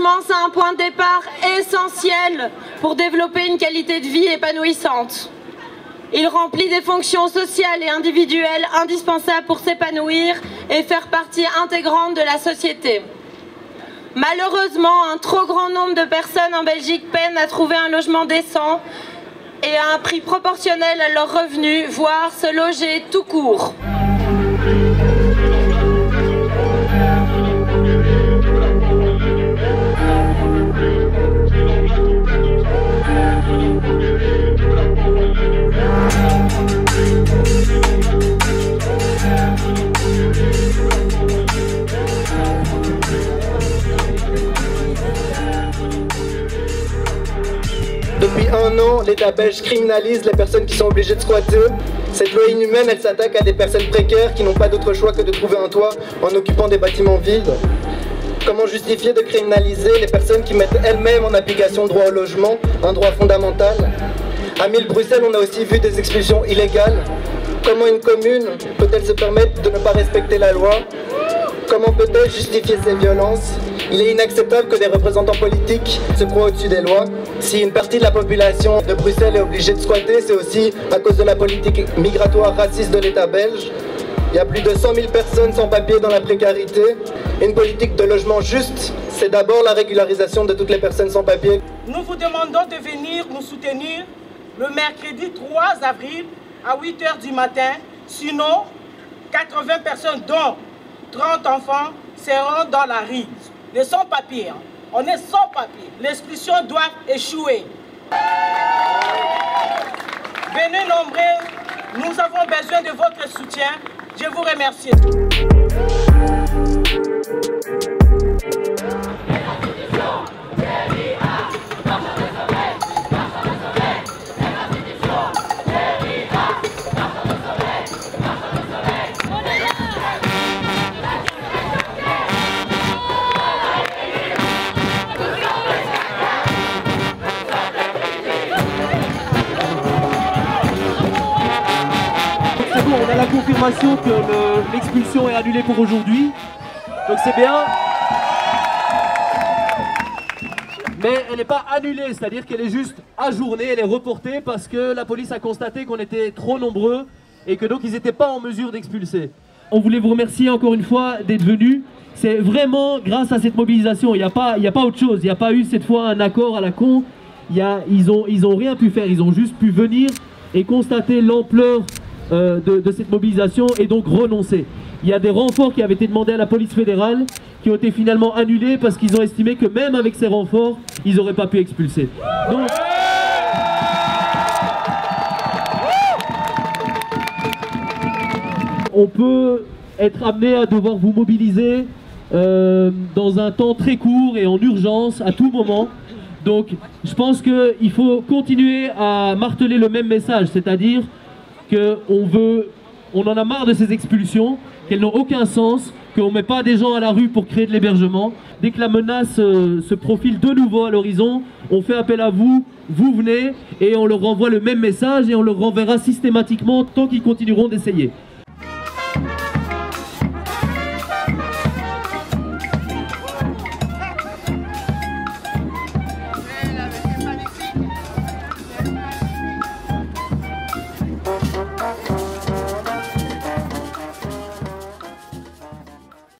logement, c'est un point de départ essentiel pour développer une qualité de vie épanouissante. Il remplit des fonctions sociales et individuelles indispensables pour s'épanouir et faire partie intégrante de la société. Malheureusement, un trop grand nombre de personnes en Belgique peinent à trouver un logement décent et à un prix proportionnel à leurs revenus, voire se loger tout court. Depuis un an, l'État belge criminalise les personnes qui sont obligées de squatter. Cette loi inhumaine, elle s'attaque à des personnes précaires qui n'ont pas d'autre choix que de trouver un toit en occupant des bâtiments vides. Comment justifier de criminaliser les personnes qui mettent elles-mêmes en application le droit au logement, un droit fondamental? À Bruxelles, on a aussi vu des expulsions illégales. Comment une commune peut-elle se permettre de ne pas respecter la loi? Comment peut-elle justifier ces violences? Il est inacceptable que des représentants politiques se croient au-dessus des lois. Si une partie de la population de Bruxelles est obligée de squatter, c'est aussi à cause de la politique migratoire raciste de l'État belge. Il y a plus de 100 000 personnes sans papier dans la précarité. Une politique de logement juste, c'est d'abord la régularisation de toutes les personnes sans papier. Nous vous demandons de venir nous soutenir le mercredi 3 avril à 8 h du matin. Sinon, 80 personnes, dont 30 enfants, seront dans la rue. Les sans-papiers, on est sans papier. L'expulsion doit échouer. Venez nombreux, nous avons besoin de votre soutien. Je vous remercie. On a la confirmation que l'expulsion est annulée pour aujourd'hui, donc c'est bien. Mais elle n'est pas annulée, c'est-à-dire qu'elle est juste ajournée, elle est reportée parce que la police a constaté qu'on était trop nombreux et que donc ils n'étaient pas en mesure d'expulser. On voulait vous remercier encore une fois d'être venus. C'est vraiment grâce à cette mobilisation, il n'y a pas autre chose, il n'y a pas eu cette fois un accord à la con. Ils ont rien pu faire, ils ont juste pu venir et constater l'ampleur de cette mobilisation et donc renoncer. Il y a des renforts qui avaient été demandés à la police fédérale qui ont été finalement annulés parce qu'ils ont estimé que même avec ces renforts, ils n'auraient pas pu expulser. Donc, on peut être amené à devoir vous mobiliser dans un temps très court et en urgence à tout moment. Donc je pense qu'il faut continuer à marteler le même message, c'est-à-dire on en a marre de ces expulsions, qu'elles n'ont aucun sens, qu'on ne met pas des gens à la rue pour créer de l'hébergement. Dès que la menace se profile de nouveau à l'horizon, on fait appel à vous, vous venez et on leur renvoie le même message et on leur renverra systématiquement tant qu'ils continueront d'essayer.